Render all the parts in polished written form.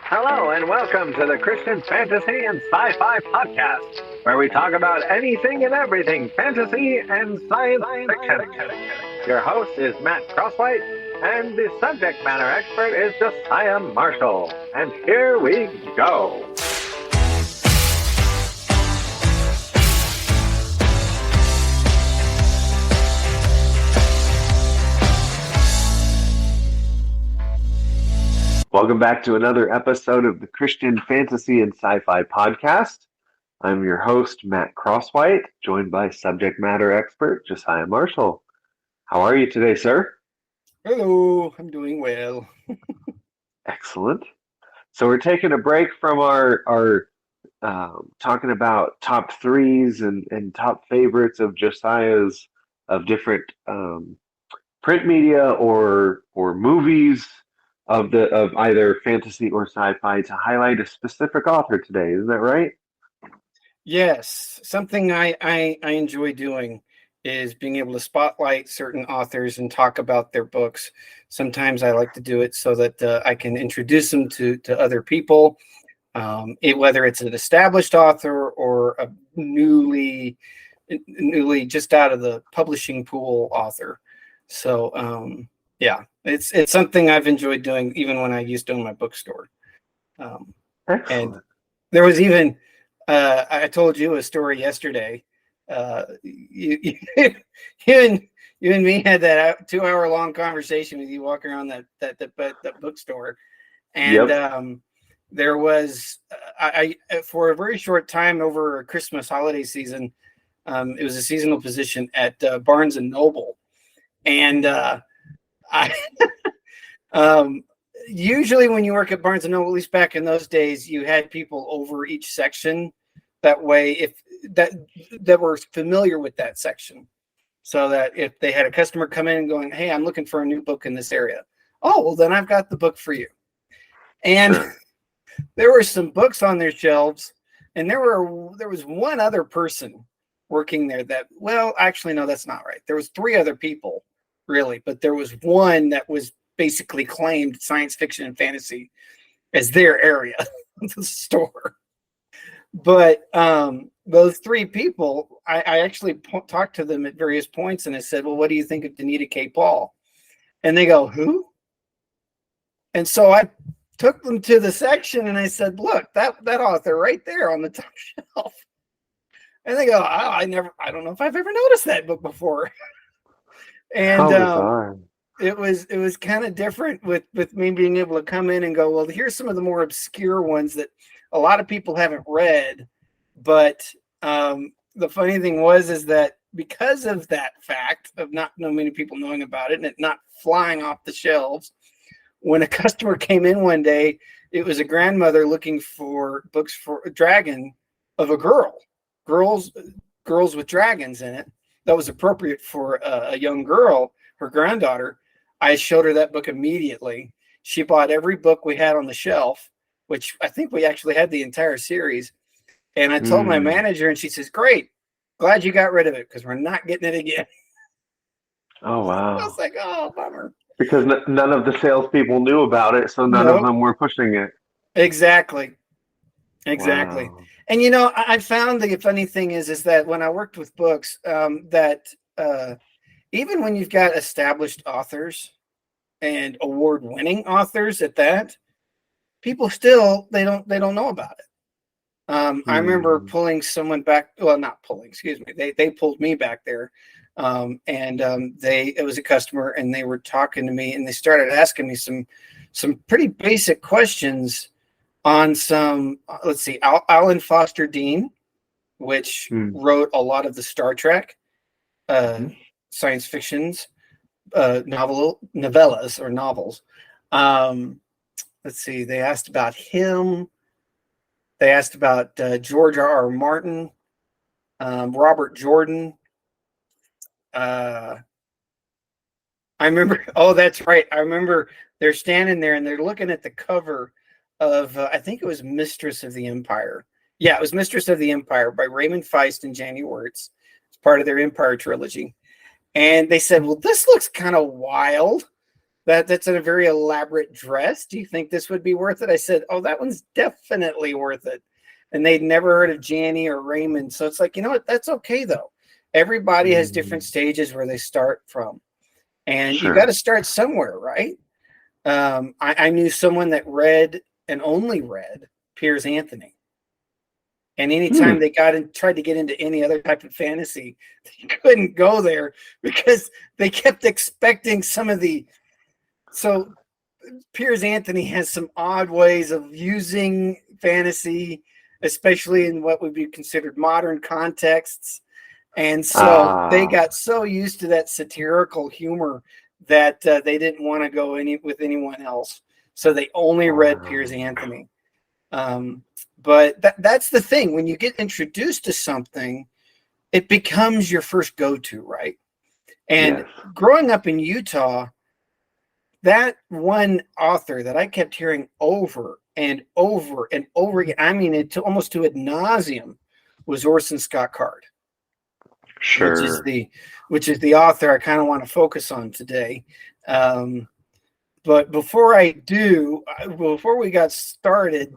Hello and welcome to the Christian Fantasy and Sci-Fi Podcast, where we talk about anything and everything fantasy and science fiction. Your host is Matt Crosswhite, and the subject matter expert is Josiah Marshall. And here we go. Welcome back to another episode of the Christian Fantasy and Sci-Fi Podcast. I'm your host, Matt Crosswhite, joined by subject matter expert Josiah Marshall. How are you today, sir? Hello, I'm doing well. Excellent. So we're taking a break from our talking about top threes and top favorites of Josiah's of different print media or movies of either fantasy or sci-fi to highlight a specific author today. Isn't that right? Yes, something I enjoy doing is being able to spotlight certain authors and talk about their books. Sometimes I like to do it so that I can introduce them to other people, whether it's an established author or a newly just out of the publishing pool author. So yeah, it's something I've enjoyed doing even when I used to own my bookstore. Excellent. And there was even I told you a story yesterday. You and me had that 2-hour long conversation with you walking around that bookstore, and Yep. There was I for a very short time over Christmas holiday season. It was a seasonal position at Barnes and Noble, and I usually when you work at Barnes and Noble, at least back in those days, you had people over each section. That way, if that were familiar with that section, so that if they had a customer come in and going, "Hey, I'm looking for a new book in this area," oh well, then I've got the book for you. And Sure. there were some books on their shelves, and there was one other person working there that, well, actually, no, that's not right. There was 3 other people, really, but there was one that was basically claimed science fiction and fantasy as their area of the store. But those 3 people, I actually talked to them at various points, and I said, well, what do you think of Danita K. Paul? And they go, who? And so I took them to the section, and I said, look, that author right there on the top shelf. And they go, I don't know if I've ever noticed that book before. And it was kind of different with me being able to come in and go, well, here's some of the more obscure ones that a lot of people haven't read. But the funny thing is that because of that fact of not many people knowing about it and it not flying off the shelves, when a customer came in one day, it was a grandmother looking for books for a dragon of a girls with dragons in it that was appropriate for a young girl, her granddaughter. I showed her that book immediately. She bought every book we had on the shelf, which I think we actually had the entire series. And I told my manager, and she says, great, glad you got rid of it because we're not getting it again. Oh, wow. I was like, oh, bummer. Because none of the salespeople knew about it, so none of them were pushing it. Exactly. Wow. And, I found the funny thing is that when I worked with books, that even when you've got established authors and award-winning authors at that, people still they don't know about it. I remember pulling someone back. Well, not pulling. Excuse me. They pulled me back there, and it was a customer, and they were talking to me, and they started asking me some pretty basic questions on some. Let's see, Alan Foster Dean, which wrote a lot of the Star Trek science fictions, novellas or novels. Let's see. They asked about him. They asked about George R.R. Martin, Robert Jordan. I remember. Oh, that's right. I remember they're standing there and they're looking at the cover of, I think it was Mistress of the Empire. Yeah, it was Mistress of the Empire by Raymond Feist and Janny Wirtz. It's part of their Empire trilogy. And they said, well, this looks kind of wild. that's a very elaborate dress. Do you think this would be worth it? I said, oh, that one's definitely worth it. And they'd never heard of Janny or Raymond. So it's like, you know what? That's okay, though. Everybody has different stages where they start from. And you got to start somewhere, right? I knew someone that read and only read Piers Anthony. And anytime they tried to get into any other type of fantasy, they couldn't go there because they kept expecting some of the. So Piers Anthony has some odd ways of using fantasy, especially in what would be considered modern contexts. And so they got so used to that satirical humor that they didn't want to go with anyone else. So they only read Piers Anthony. But that's the thing. When you get introduced to something, it becomes your first go-to, right? And growing up in Utah, that one author that I kept hearing over and over and over again, I mean, almost to ad nauseum, was Orson Scott Card. Sure. Which is the author I kind of want to focus on today. But before we got started,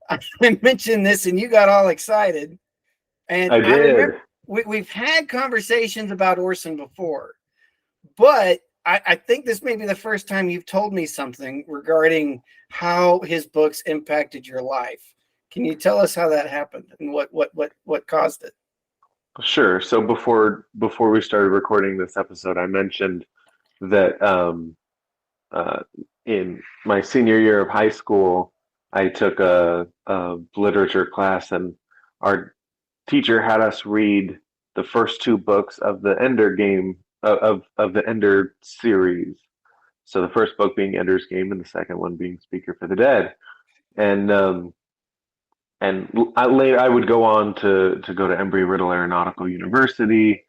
I mentioned this and you got all excited. And I did. remember, we've had conversations about Orson before, but I think this may be the first time you've told me something regarding how his books impacted your life. Can you tell us how that happened and what caused it? Sure. So before we started recording this episode, I mentioned that in my senior year of high school, I took a literature class, and our teacher had us read the first two books of the Ender game of the Ender series. So the first book being Ender's Game, and the second one being Speaker for the Dead. And later I would go on to go to Embry-Riddle Aeronautical University,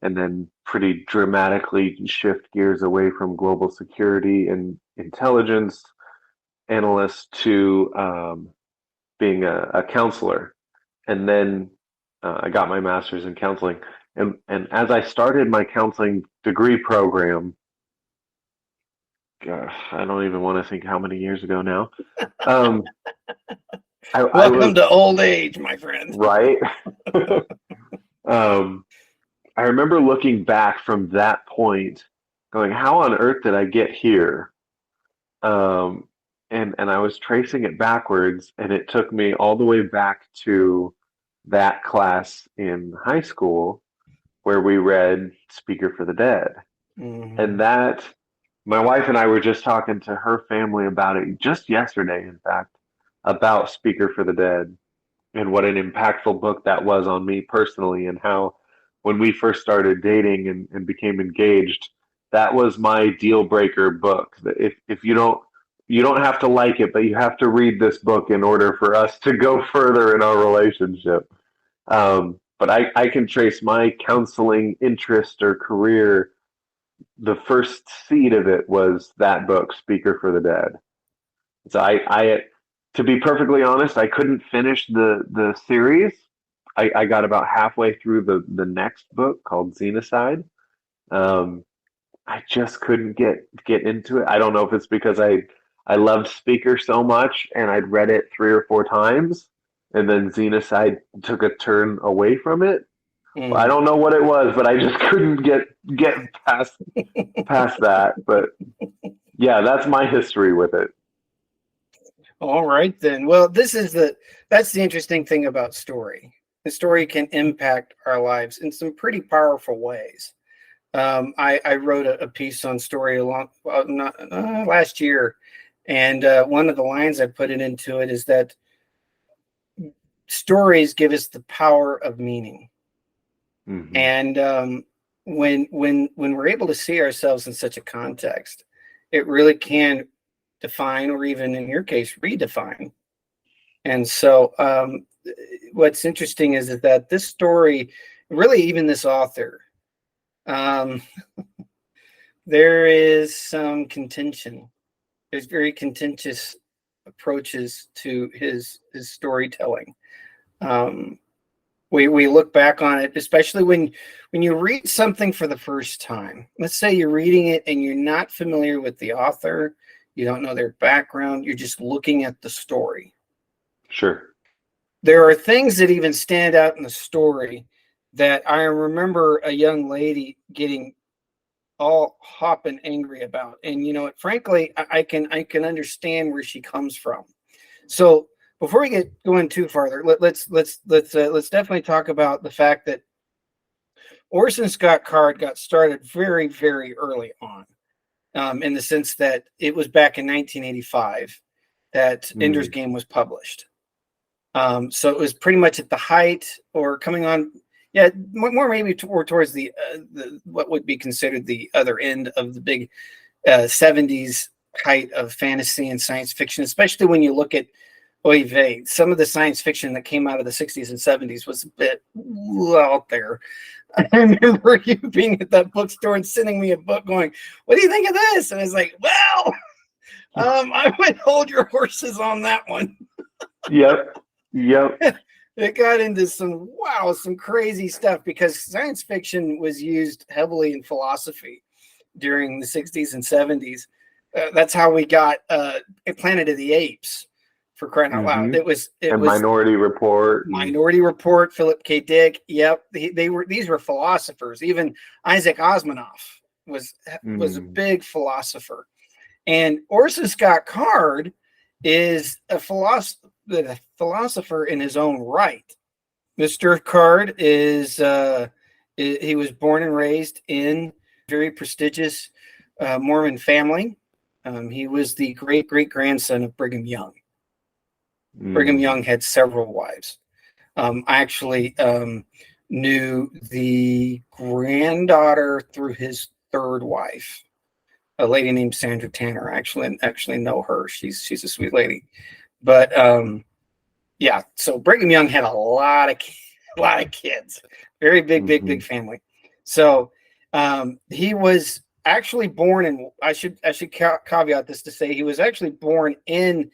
and then pretty dramatically shift gears away from global security and intelligence analyst to being a counselor. And then I got my master's in counseling. And as I started my counseling degree program, gosh, I don't even want to think how many years ago now. Welcome to old age, my friend. Right. I remember looking back from that point, going, "How on earth did I get here?" And I was tracing it backwards, and it took me all the way back to that class in high school where we read Speaker for the Dead. And that, my wife and I were just talking to her family about it just yesterday, in fact, about Speaker for the Dead and what an impactful book that was on me personally, and how when we first started dating and became engaged, that was my deal breaker book. If you don't have to like it, but you have to read this book in order for us to go further in our relationship. But I can trace my counseling interest or career. The first seed of it was that book, Speaker for the Dead. So I to be perfectly honest, I couldn't finish the series. I got about halfway through the next book called Xenocide. I just couldn't get into it. I don't know if it's because I loved Speaker so much and I'd read it 3 or 4 times, and then Xenocide took a turn away from it. Well, I don't know what it was, but I just couldn't get past that. But yeah, that's my history with it. All right, then. Well, that's the interesting thing about story. The story can impact our lives in some pretty powerful ways. I wrote a piece on story last year, and one of the lines I put it into it is that stories give us the power of meaning. And when we're able to see ourselves in such a context, it really can define, or even in your case, redefine. And so what's interesting is that this story, really even this author, there is some contention. There's very contentious approaches to his storytelling. We look back on it, especially when you read something for the first time. Let's say you're reading it and you're not familiar with the author, you don't know their background, you're just looking at the story. Sure. There are things that even stand out in the story that I remember a young lady getting all hopping angry about. And you know what, frankly, I can understand where she comes from. So before we get going too farther, let's definitely talk about the fact that Orson Scott Card got started very, very early on, in the sense that it was back in 1985 that Ender's Game was published. So it was pretty much at the height or coming on, yeah, more maybe towards the what would be considered the other end of the big 70s height of fantasy and science fiction, especially when you look at oy vey, some of the science fiction that came out of the 60s and 70s was a bit out there. I remember you being at that bookstore and sending me a book going, what do you think of this? And I was like, well, I would hold your horses on that one. Yep. It got into some crazy stuff because science fiction was used heavily in philosophy during the 60s and 70s. That's how we got Planet of the Apes, for crying out loud. It was Minority Report. Minority Report, Philip K. Dick. Yep. These were philosophers. Even Isaac Asimov was a big philosopher. And Orson Scott Card is a philosopher in his own right. Mr. Card he was born and raised in a very prestigious Mormon family. He was the great grandson of Brigham Young. Brigham Young had several wives. I actually knew the granddaughter through his third wife, a lady named Sandra Tanner. I actually know her. She's a sweet lady. But yeah, so Brigham Young had a lot of kids. Very big family. So he was actually born in, I should caveat this to say he was actually born in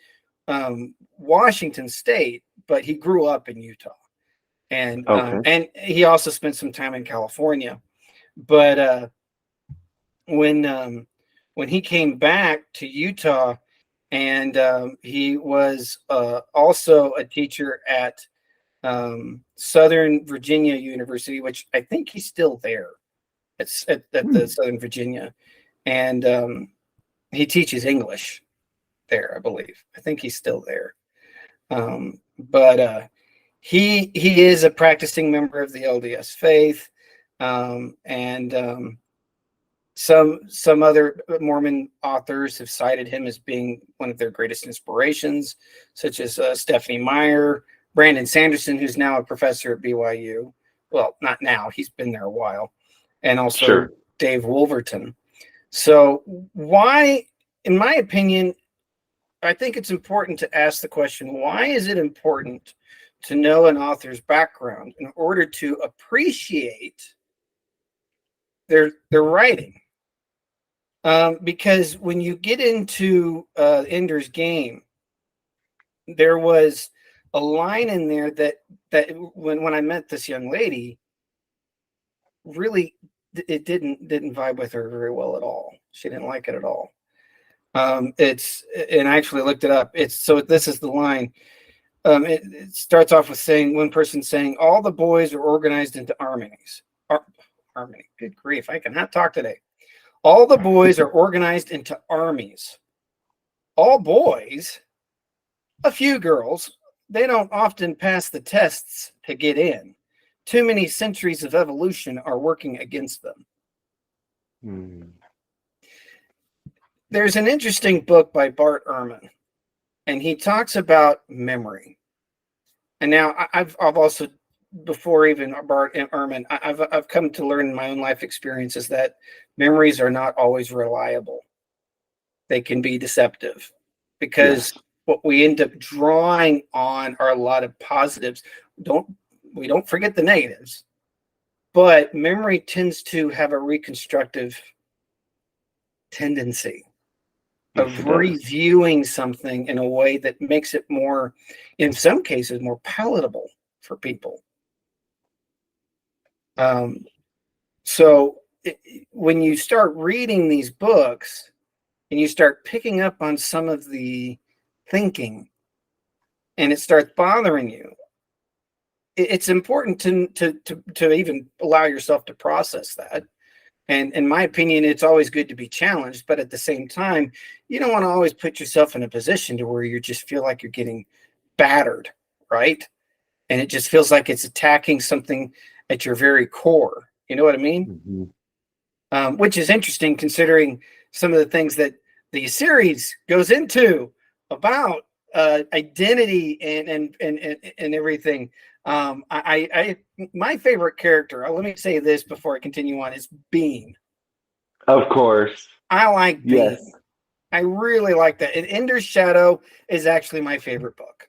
Washington State, but he grew up in Utah. And and he also spent some time in California. But when he came back to Utah, and he was also a teacher at Southern Virginia University, which I think he's still there. It's at the Southern Virginia, and he teaches English there, I believe. I think he's still there. But he is a practicing member of the LDS faith, and some other Mormon authors have cited him as being one of their greatest inspirations, such as Stephanie Meyer, Brandon Sanderson, who's now a professor at BYU. Well, not now, he's been there a while, and also Dave Wolverton. So why, in my opinion, I think it's important to ask the question, why is it important to know an author's background in order to appreciate their writing? Because when you get into Ender's Game, there was a line in there that when I met this young lady, really it didn't vibe with her very well at all. She didn't like it at all. And I actually looked it up. This is the line. It starts off with one person saying, all the boys are organized into armies. Harmony. Good grief. I cannot talk today. All the boys are organized into armies. All boys, a few girls, they don't often pass the tests to get in. Too many centuries of evolution are working against them. There's an interesting book by Bart Ehrman, and he talks about memory. And now I've also, before even Bart Ehrman, I've come to learn in my own life experiences that memories are not always reliable. They can be deceptive because what we end up drawing on are a lot of positives. We don't forget the negatives, but memory tends to have a reconstructive tendency of reviewing something in a way that makes it more, in some cases, more palatable for people. So when you start reading these books and you start picking up on some of the thinking and it starts bothering you, it's important to even allow yourself to process that. And in my opinion, it's always good to be challenged, but at the same time, you don't want to always put yourself in a position to where you just feel like you're getting battered, right? And it just feels like it's attacking something at your very core. You know what I mean? Which is interesting considering some of the things that the series goes into about identity and everything. My favorite character, let me say this before I continue on, is Bean. Of course. I like Yes. Bean. I really like that. And Ender's Shadow is actually my favorite book.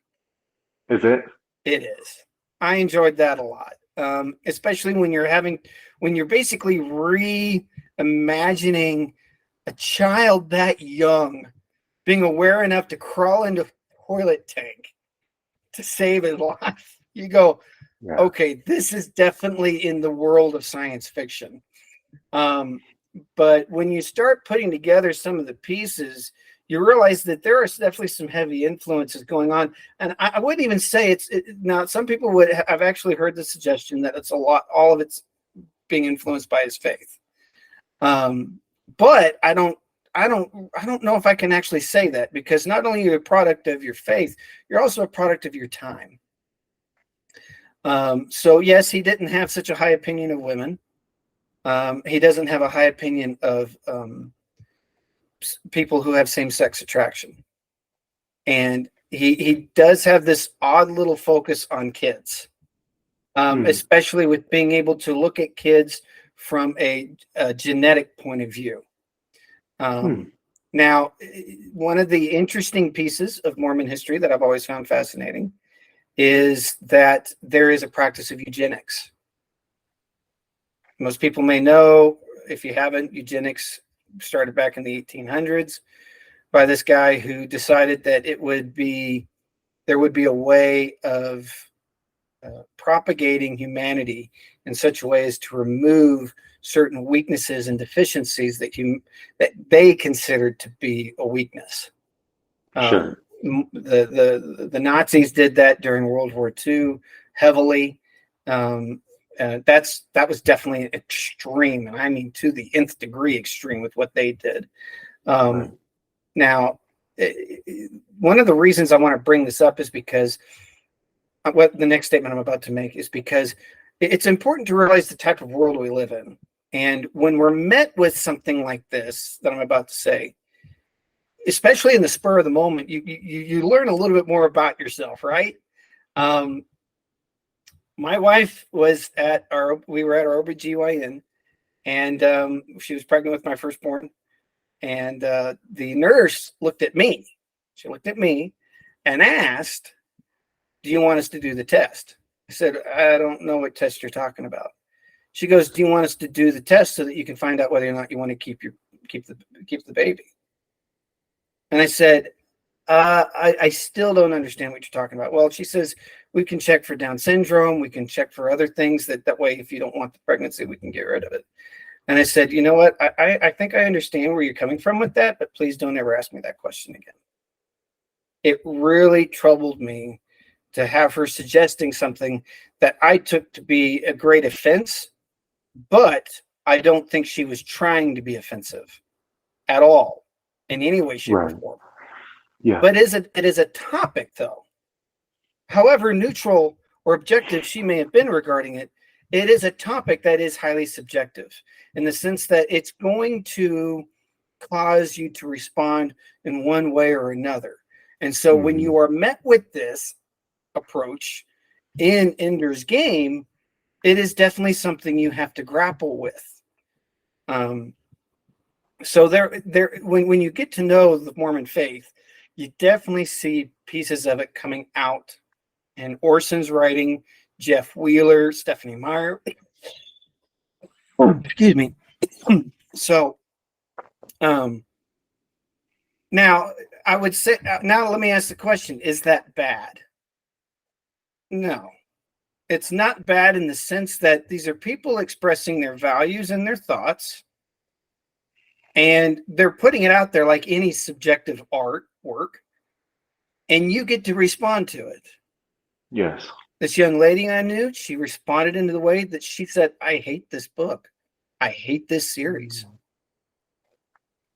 Is it? It is. I enjoyed that a lot, especially when you're basically reimagining a child that young being aware enough to crawl into a toilet tank to save his life. You go, Yeah. okay, this is definitely in the world of science fiction. But when you start putting together some of the pieces, you realize that there are definitely some heavy influences going on. And I wouldn't even say now, some people would have actually heard the suggestion that it's all of it's being influenced by his faith. But I don't know if I can actually say that, because not only are you a product of your faith, you're also a product of your time. So yes, he didn't have such a high opinion of women. He doesn't have a high opinion of people who have same-sex attraction. And he does have this odd little focus on kids, especially with being able to look at kids from a genetic point of view. Now, one of the interesting pieces of Mormon history that I've always found fascinating is that there is a practice of eugenics. Most people may know, if you haven't, eugenics started back in the 1800s by this guy who decided that there would be a way of propagating humanity in such a way as to remove certain weaknesses and deficiencies that they considered to be a weakness. Sure. The Nazis did that during World War II heavily. That was definitely extreme, and I mean to the nth degree extreme with what they did. Right. Now, one of the reasons I want to bring this up is because what the next statement I'm about to make is because it's important to realize the type of world we live in. And when we're met with something like this that I'm about to say, especially in the spur of the moment, you learn a little bit more about yourself, right? My wife was we were at our OBGYN, and she was pregnant with my firstborn. And the nurse looked at me. She looked at me and asked, "Do you want us to do the test?" I said, "I don't know what test you're talking about." She goes, "Do you want us to do the test so that you can find out whether or not you want to keep the baby?" And I said, I still don't understand what you're talking about. Well, she says, we can check for Down syndrome. We can check for other things that way, if you don't want the pregnancy, we can get rid of it. And I said, you know what? I think I understand where you're coming from with that, but please don't ever ask me that question again. It really troubled me to have her suggesting something that I took to be a great offense, but I don't think she was trying to be offensive at all in any way, shape, or form. Yeah. But it is a topic, though. However neutral or objective she may have been regarding it, it is a topic that is highly subjective, in the sense that it's going to cause you to respond in one way or another. And so when you are met with this approach in Ender's Game, it is definitely something you have to grapple with. So when you get to know the Mormon faith, you definitely see pieces of it coming out. And Orson's writing, Jeff Wheeler, Stephanie Meyer. Excuse me. So, now I would say, now let me ask the question: is that bad? No, It's not bad in the sense that these are people expressing their values and their thoughts, and they're putting it out there like any subjective artwork, and you get to respond to it. Yes. This young lady I knew, she responded in the way that she said, I hate this book. I hate this series.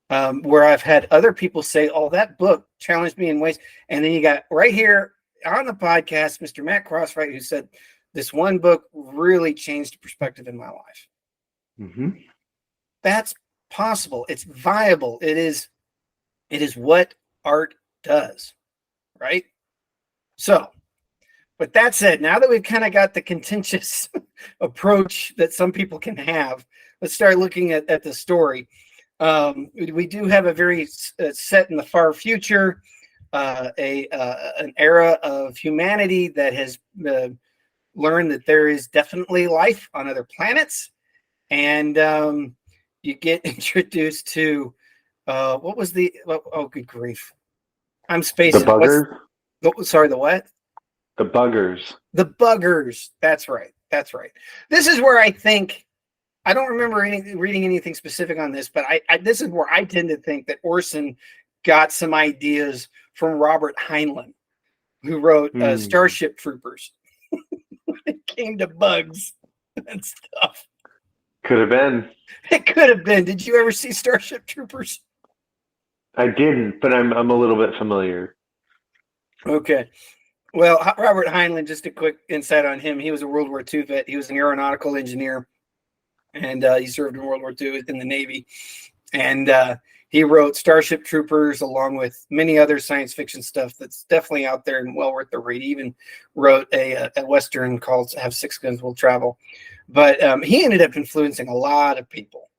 Where I've had other people say, oh, that book challenged me in ways. And then you got right here on the podcast, Mr. Matt Crosswright, who said, this one book really changed the perspective in my life. Mm-hmm. That's possible. It's viable. It is what art does, right? So, with that said, now that we've kind of got the contentious approach that some people can have, let's start looking at the story. We do have a very set in the far future, an era of humanity that has learned that there is definitely life on other planets, and you get introduced to what was the oh good grief, I'm spacing. The buggers. Sorry, the what? The buggers. The buggers. That's right. That's right. This is where I think, I don't remember reading anything specific on this, but I this is where I tend to think that Orson got some ideas from Robert Heinlein, who wrote Starship Troopers when it came to bugs and stuff. Could have been. It could have been. Did you ever see Starship Troopers? I didn't, but I'm a little bit familiar. Okay. Well, Robert Heinlein, just a quick insight on him. He was a World War II vet. He was an aeronautical engineer, and he served in World War II in the Navy. And he wrote Starship Troopers along with many other science fiction stuff that's definitely out there and well worth the read. He even wrote a Western called Have Six Guns Will Travel. But he ended up influencing a lot of people.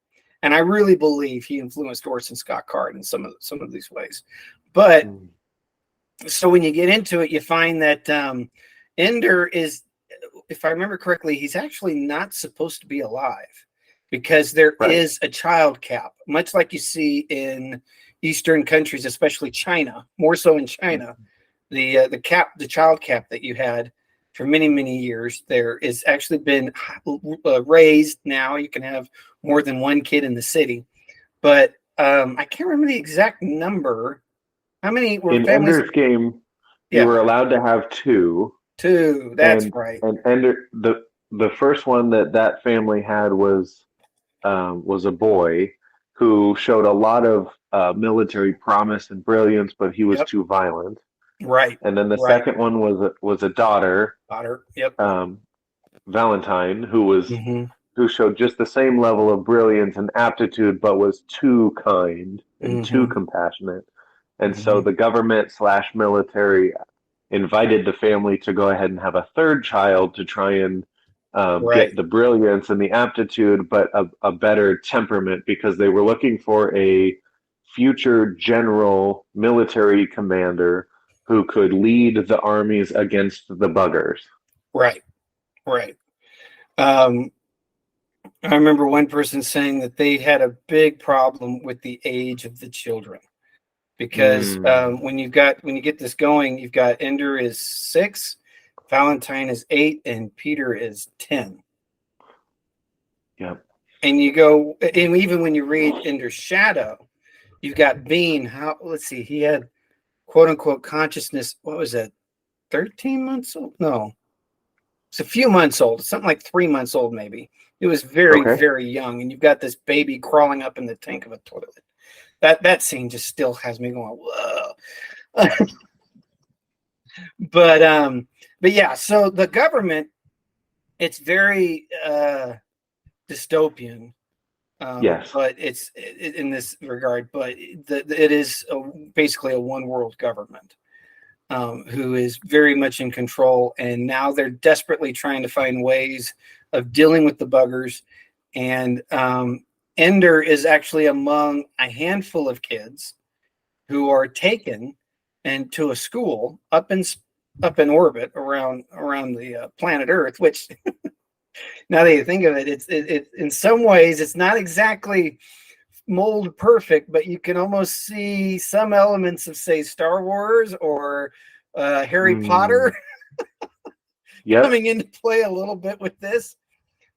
And I really believe he influenced Orson Scott Card in some of these ways. But so when you get into it, you find that Ender is, if I remember correctly, he's actually not supposed to be alive because there is a child cap, much like you see in Eastern countries, especially China, more so in China. The child cap that you had for many, many years, there is actually been raised. Now you can have more than one kid in the city, but I can't remember the exact number. How many were in families? Ender's Game? You were allowed to have two. Two. That's right. And Ender, the first one that family had was a boy who showed a lot of military promise and brilliance, but he was too violent. Right. And then the second one was a daughter. Yep. Valentine, who showed just the same level of brilliance and aptitude, but was too kind and too compassionate. And so the government / military invited the family to go ahead and have a third child to try and get the brilliance and the aptitude, but a better temperament, because they were looking for a future general military commander who could lead the armies against the buggers. Right. I remember one person saying that they had a big problem with the age of the children. Because when you get this going, you've got Ender is 6, Valentine is 8, and Peter is 10. Yep. And you go, and even when you read Ender's Shadow, you've got Bean. Let's see, he had quote unquote consciousness. What was that? 13 months old? No, it's a few months old. Something like 3 months old, maybe. It was very, very young. And you've got this baby crawling up in the tank of a toilet. That scene just still has me going, whoa. But yeah, so the government, it's very dystopian. Yes. But it's in this regard, but it is basically a one world government who is very much in control. And now they're desperately trying to find ways of dealing with the buggers. And Ender is actually among a handful of kids who are taken into a school up in orbit around the planet Earth, which now that you think of it, it's in some ways it's not exactly mold perfect, but you can almost see some elements of, say, Star Wars or Harry Potter. Yep. coming into play a little bit with this,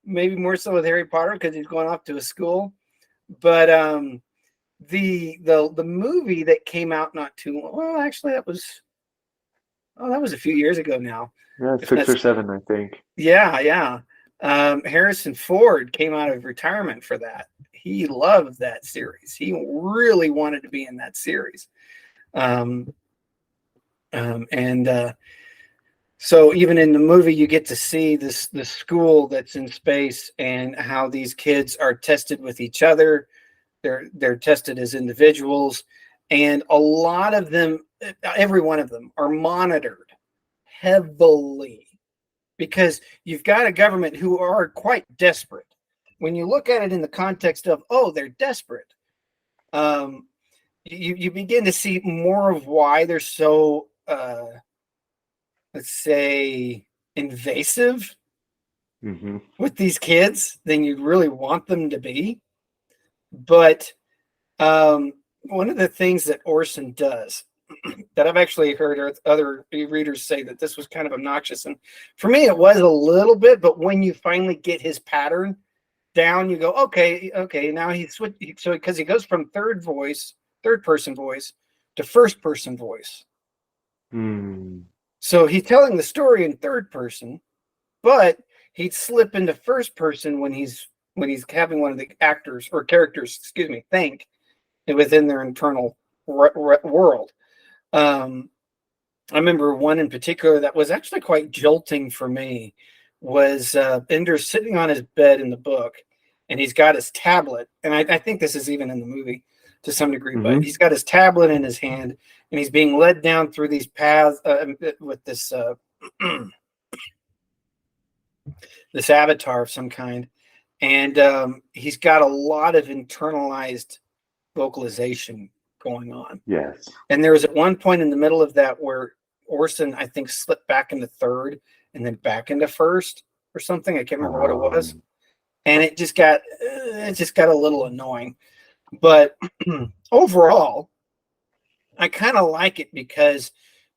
maybe more so with Harry Potter because he's going off to a school. But the movie that came out not too long, well, actually that was a few years ago now. Yeah, If 6 or that's 7, I think. yeah. Harrison Ford came out of retirement for that. He loved that series. He really wanted to be in that series. So even in the movie, you get to see the school that's in space and how these kids are tested with each other. They're tested as individuals, and a lot of them, every one of them, are monitored heavily because you've got a government who are quite desperate. When you look at it in the context of, oh, they're desperate, you begin to see more of why they're so, let's say, invasive with these kids than you really want them to be. But one of the things that Orson does that I've actually heard other readers say that this was kind of obnoxious, and for me it was a little bit, but when you finally get his pattern down, you go, okay, now he's switched. So because he goes from third person voice to first person voice. So he's telling the story in third person, but he'd slip into first person when he's having one of the actors or characters, think within their internal world. I remember one in particular that was actually quite jolting for me was Ender sitting on his bed in the book, and he's got his tablet, and I think this is even in the movie to some degree, but he's got his tablet in his hand, and he's being led down through these paths with this this avatar of some kind, and he's got a lot of internalized vocalization going on. Yes. And there was at one point in the middle of that where Orson, I think, slipped back into third and then back into first or something. I can't remember what it was. And it just got a little annoying. But overall, I kind of like it because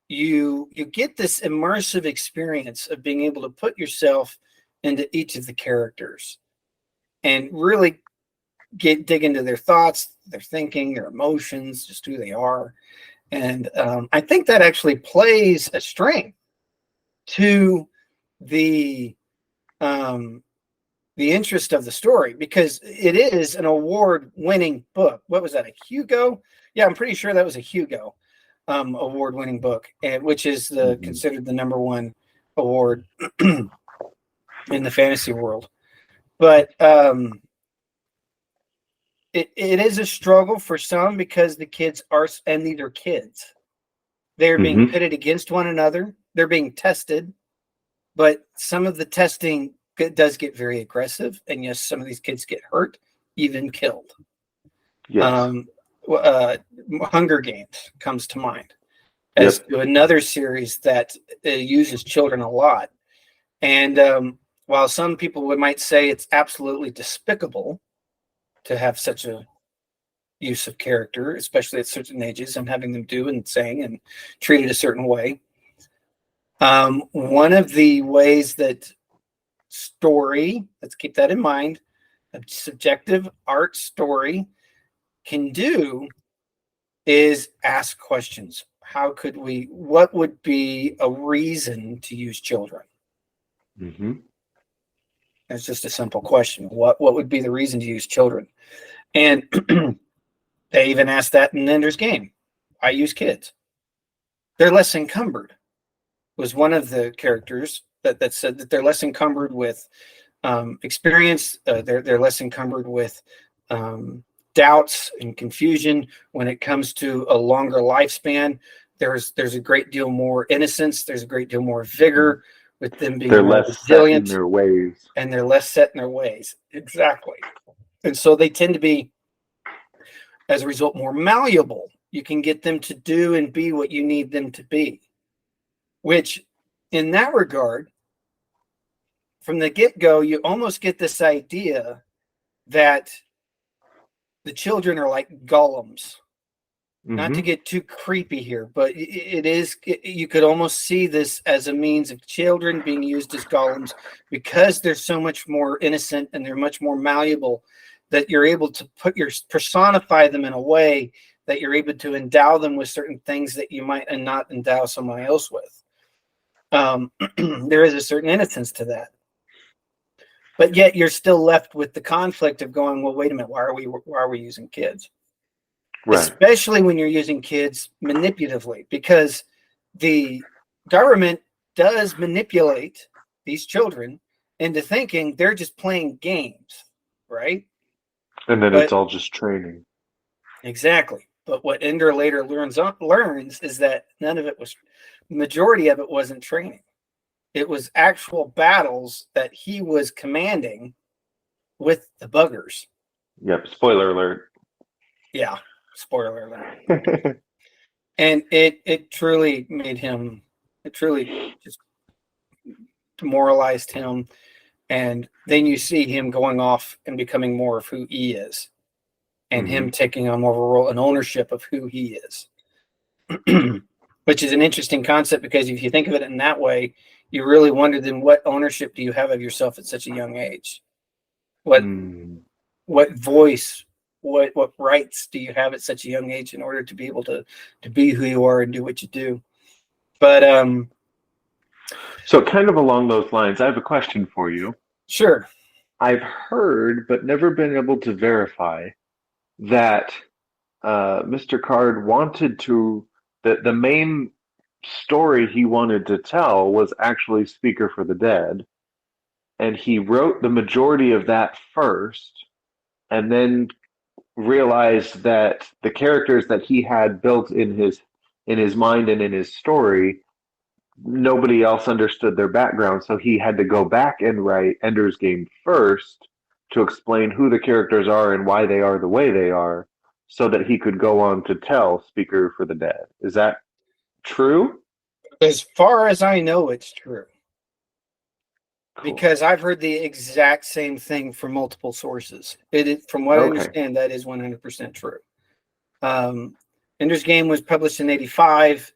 you get this immersive experience of being able to put yourself into each of the characters and really dig into their thoughts, their thinking, their emotions, just who they are. And I think that actually plays a strength to the interest of the story, because it is an award-winning book. What was that, a Hugo? Yeah, I'm pretty sure that was a Hugo award-winning book, and which is considered the number one award in the fantasy world. But it is a struggle for some because the kids are, and these are kids. They're being pitted against one another. They're being tested, but some of the testing does get very aggressive, and yes, some of these kids get hurt, even killed. Yes. Hunger Games comes to mind as another series that uses children a lot. And while some people might say it's absolutely despicable to have such a use of character, especially at certain ages, and having them do and saying and treated a certain way, one of the ways that story, let's keep that in mind, a subjective art story can do is ask questions. What would be a reason to use children? That's just a simple question. What would be the reason to use children? And they even asked that in Ender's Game. I use kids. They're less encumbered, was one of the characters that said that they're less encumbered with experience. They're less encumbered with doubts and confusion when it comes to a longer lifespan. There's a great deal more innocence. There's a great deal more vigor with them being more resilient. Set in their ways. And they're less set in their ways. Exactly. And so they tend to be, as a result, more malleable. You can get them to do and be what you need them to be, which in that regard, from the get-go, you almost get this idea that the children are like golems. Not to Hmm. get too creepy here, but you could almost see this as a means of children being used as golems because they're so much more innocent and they're much more malleable, that you're able to personify them in a way that you're able to endow them with certain things that you might not endow someone else with. There is a certain innocence to that, but yet you're still left with the conflict of going, well, wait a minute, why are we using kids? Right. Especially when you're using kids manipulatively, because the government does manipulate these children into thinking they're just playing games, right? And then it's But all just training. exactly. But what Ender later learns is that majority of it wasn't training. It was actual battles that he was commanding with the buggers. Yep. Spoiler alert. Yeah, spoiler alert. And it truly made him, it truly just demoralized him. And then you see him going off and becoming more of who he is, and him taking on more of a role and ownership of who he is. Which is an interesting concept, because if you think of it in that way, you really wonder, then what ownership do you have of yourself at such a young age? What voice, what rights do you have at such a young age in order to be able to be who you are and do what you do? But So, kind of along those lines, I have a question for you. sure. I've heard, but never been able to verify, that Mr. Card wanted to, that the main story he wanted to tell was actually Speaker for the Dead. And he wrote the majority of that first, and then realized that the characters that he had built in his mind and in his story, nobody else understood their background, so he had to go back and write Ender's Game first to explain who the characters are and why they are the way they are, so that he could go on to tell Speaker for the Dead. Is that true? As far as I know, it's true. Cool. Because I've heard the exact same thing from multiple sources. From what I understand, that is 100% true. Ender's Game was published in 85,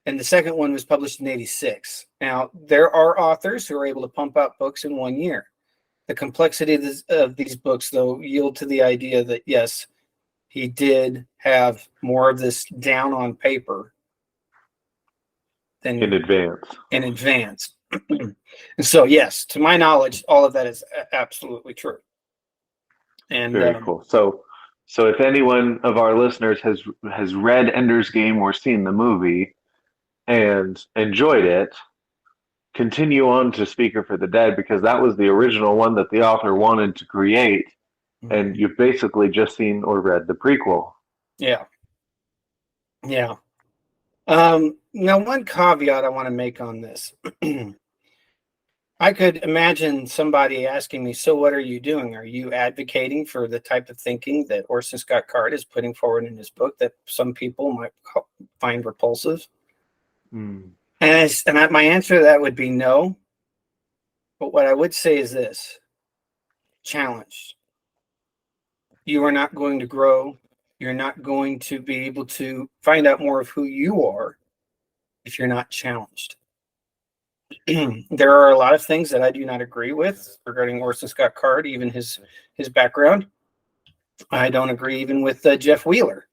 and the second one was published in 86. Now, there are authors who are able to pump out books in 1 year. The complexity of these books, though, yield to the idea that, yes, he did have more of this down on paper than In advance. In advance. And so, yes, to my knowledge, all of that is absolutely true. And very cool. So if anyone of our listeners has read Ender's Game or seen the movie and enjoyed it, continue on to Speaker for the Dead, because that was the original one that the author wanted to create, and you've basically just seen or read the prequel. Yeah. Now, one caveat I want to make on this. I could imagine somebody asking me, so what are you doing? Are you advocating for the type of thinking that Orson Scott Card is putting forward in his book that some people might find repulsive? And my answer to that would be no. But what I would say is this: challenged. You are not going to grow. You're not going to be able to find out more of who you are if you're not challenged. There are a lot of things that I do not agree with regarding Orson Scott Card, even his background. I don't agree even with Jeff Wheeler,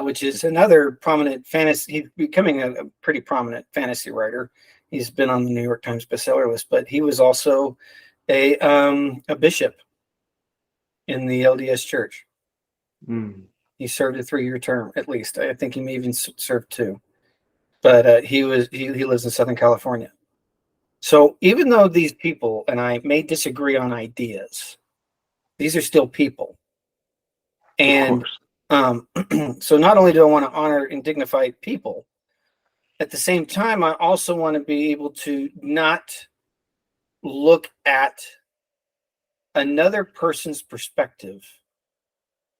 which is another prominent fantasy. He's becoming a pretty prominent fantasy writer. He's been on the New York Times bestseller list, but he was also a bishop in the LDS Church. He served a 3-year term, at least. I think he may even served 2. But he lives in Southern California. So even though these people and I may disagree on ideas, these are still people. And so not only do I want to honor and dignify people, at the same time, I also want to be able to not look at another person's perspective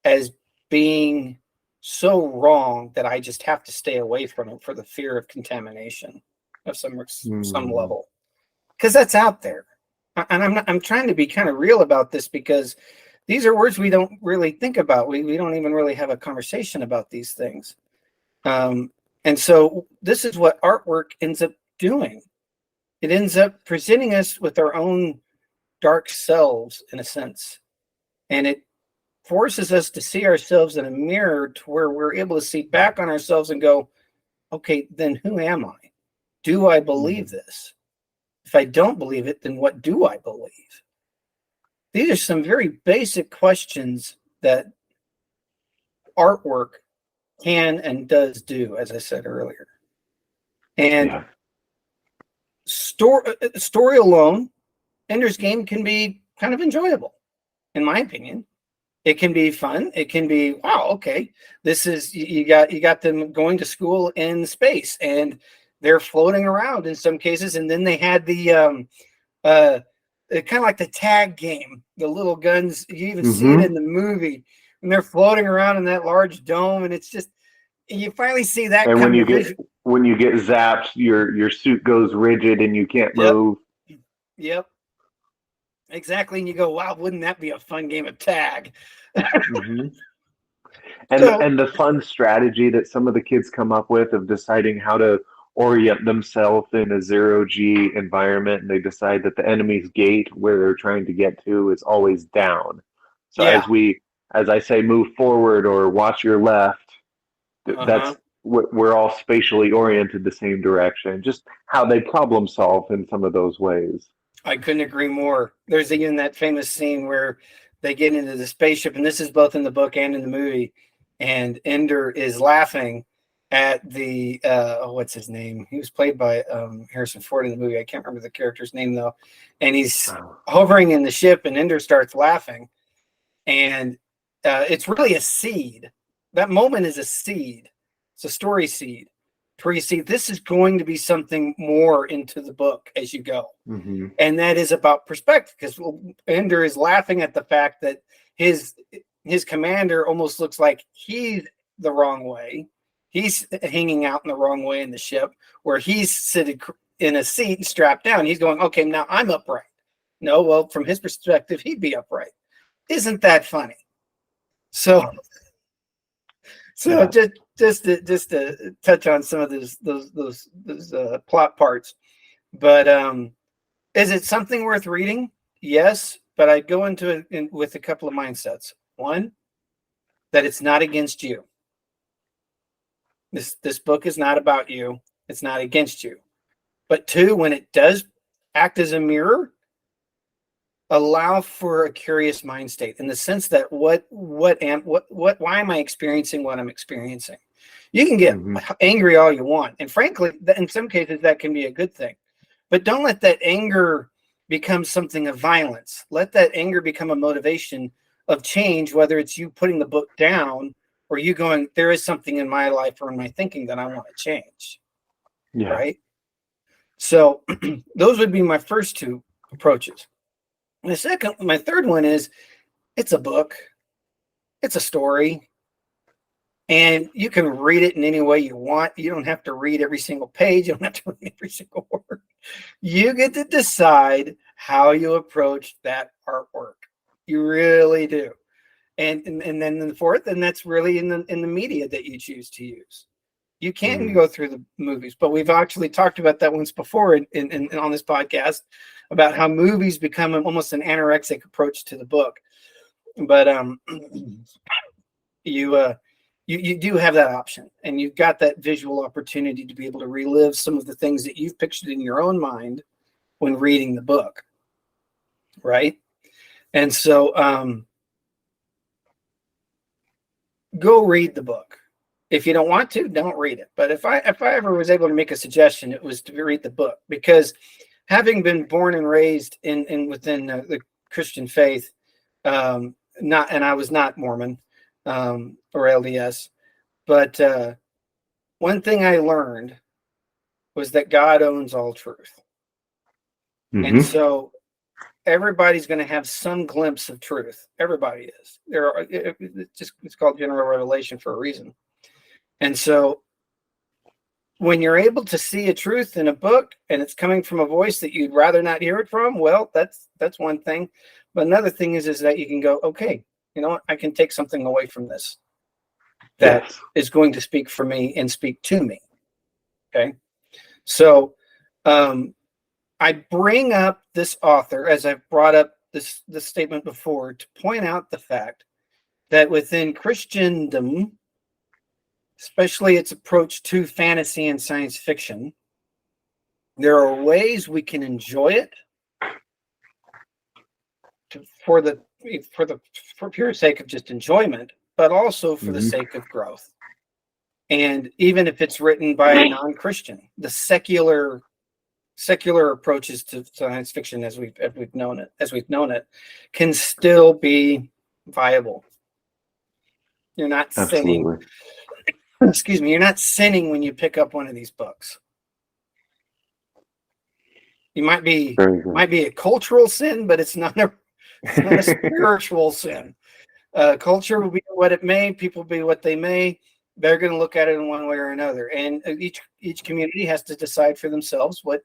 as being so wrong that I just have to stay away from it for the fear of contamination of some level, because that's out there. And I'm trying to be kind of real about this, because These are words we don't really think about. We don't even really have a conversation about these things. And so this is what artwork ends up doing. It ends up presenting us with our own dark selves, in a sense. And it forces us to see ourselves in a mirror to where we're able to see back on ourselves and go, okay, then who am I? Do I believe this? If I don't believe it, then what do I believe? These are some very basic questions that artwork can and does do, as I said earlier. And story alone, Ender's Game can be kind of enjoyable, in my opinion. It can be fun. It can be, wow, okay, this is, you got them going to school in space, and they're floating around in some cases. And then they had the kind of like the tag game, the little guns. You even see it in the movie, and they're floating around in that large dome, and it's just, you finally see that. And when you get zapped, your suit goes rigid and you can't move. Yep. Exactly. And you go, wow, wouldn't that be a fun game of tag? And the fun strategy that some of the kids come up with of deciding how to orient themselves in a 0G environment, and they decide that the enemy's gate where they're trying to get to is always down. So as I say, move forward or watch your left, that's what we're all spatially oriented the same direction. Just how they problem solve in some of those ways. I couldn't agree more. There's even that famous scene where they get into the spaceship, and this is both in the book and in the movie, and Ender is laughing at the what's his name? He was played by Harrison Ford in the movie. I can't remember the character's name though. And he's hovering in the ship, and Ender starts laughing, and it's really a seed. That moment is a seed. It's a story seed, where you see this is going to be something more into the book as you go. And that is about perspective, because Ender is laughing at the fact that his commander almost looks like he's the wrong way. He's hanging out in the wrong way in the ship, where he's sitting in a seat and strapped down. He's going, okay, now I'm upright. No, well, from his perspective, he'd be Isn't that funny? So just to touch on some of those plot parts, but is it something worth reading? Yes, but I'd go into it with a couple of mindsets. One, that it's not against you. This book is not about you. It's not against you. But two, when it does act as a mirror, allow for a curious mind state, in the sense that why am I experiencing what I'm experiencing? You can get angry all you want, and frankly, in some cases that can be a good thing. But don't let that anger become something of violence. Let that anger become a motivation of change, whether it's you putting the book down or you going, there is something in my life or in my thinking that I want to change. Yeah. Right? So those would be my first two approaches. My third one is, it's a book. It's a story. And you can read it in any way you want. You don't have to read every single page. You don't have to read every single word. You get to decide how you approach that artwork. You really do. And then the fourth, and that's really in the media that you choose to use. You can go through the movies, but we've actually talked about that once before in on this podcast, about how movies become almost an anorexic approach to the book. But you do have that option, and you've got that visual opportunity to be able to relive some of the things that you've pictured in your own mind when reading the book, right? And so go read the book. If you don't want to, don't read it. But if I ever was able to make a suggestion, it was to read the book, because having been born and raised within the Christian faith, I was not Mormon or LDS, but one thing I learned was that God owns all truth, and so everybody's going to have some glimpse of truth. Everybody is. It's called general revelation for a reason. And so when you're able to see a truth in a book and it's coming from a voice that you'd rather not hear it from, well, that's one thing. But another thing is that you can go, okay, you know what? I can take something away from this that Yes. is going to speak for me and speak to me. Okay. So I bring up this author, as I've brought up this statement before, to point out the fact that within Christendom, especially its approach to fantasy and science fiction, there are ways we can enjoy it for pure sake of just enjoyment, but also for the sake of growth. And even if it's written by a non-Christian, the secular approaches to science fiction as we've known it can still be viable. You're not sinning. Excuse me, you're not sinning when you pick up one of these books. You might be a cultural sin, but it's not a spiritual sin. Culture will be what it may, people be what they may. They're going to look at it in one way or another, and each community has to decide for themselves what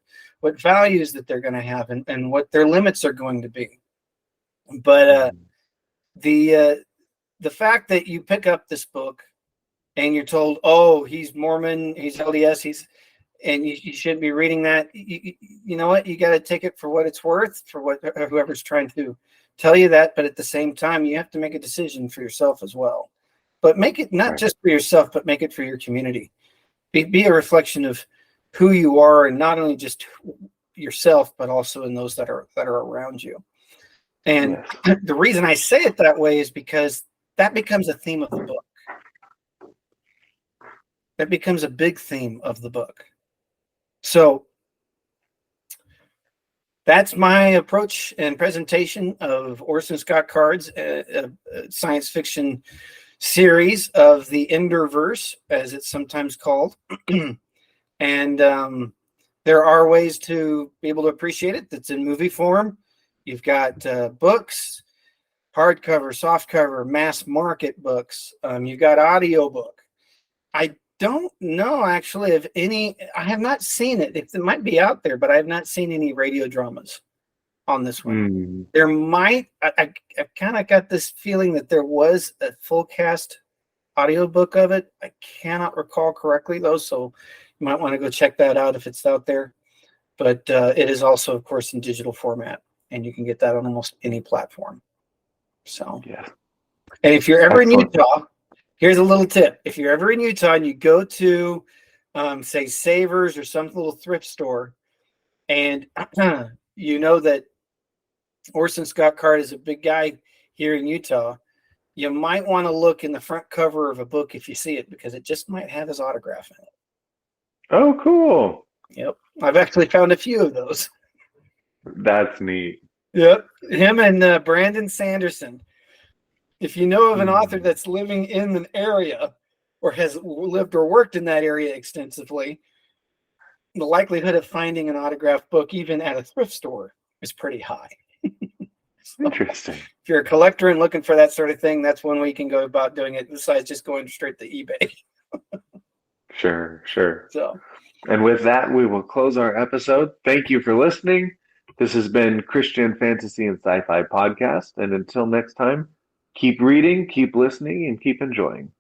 values that they're going to have and what their limits are going to be. But the fact that you pick up this book and you're told, oh, he's Mormon, he's LDS, and you shouldn't be reading that, you know what? You got to take it for what it's worth, for what whoever's trying to tell you that. But at the same time, you have to make a decision for yourself as well. But make it not just for yourself, but make it for your community. Be a reflection of who you are, and not only just yourself, but also in those that are around you. And the reason I say it that way is because that becomes a theme of the book. That becomes a big theme of the book. So that's my approach and presentation of Orson Scott Card's science fiction series of the Enderverse, as it's sometimes called. And there are ways to be able to appreciate it that's in movie form. You've got books, hardcover, softcover, mass market books. You've got audiobook. I don't know actually of any. I have not seen it. It might be out there, but I have not seen any radio dramas on this one. There might. I've kind of got this feeling that there was a full cast audiobook of it. I cannot recall correctly though, so you might want to go check that out if it's out there. But it is also, of course, in digital format, and you can get that on almost any platform. So, and if you're ever in Utah, here's a little tip. If you're ever in Utah and you go to, say, Savers or some little thrift store, and you know that Orson Scott Card is a big guy here in Utah, you might want to look in the front cover of a book if you see it, because it just might have his autograph in it. Oh, cool. Yep. I've actually found a few of those. That's neat. Yep. Him and Brandon Sanderson. If you know of an author that's living in an area or has lived or worked in that area extensively, the likelihood of finding an autographed book, even at a thrift store, is pretty high. So, interesting. If you're a collector and looking for that sort of thing, that's one way you can go about doing it, besides just going straight to eBay. Sure. So, and with that, we will close our episode. Thank you for listening. This has been Christian Fantasy and Sci-Fi Podcast. And until next time, keep reading, keep listening, and keep enjoying.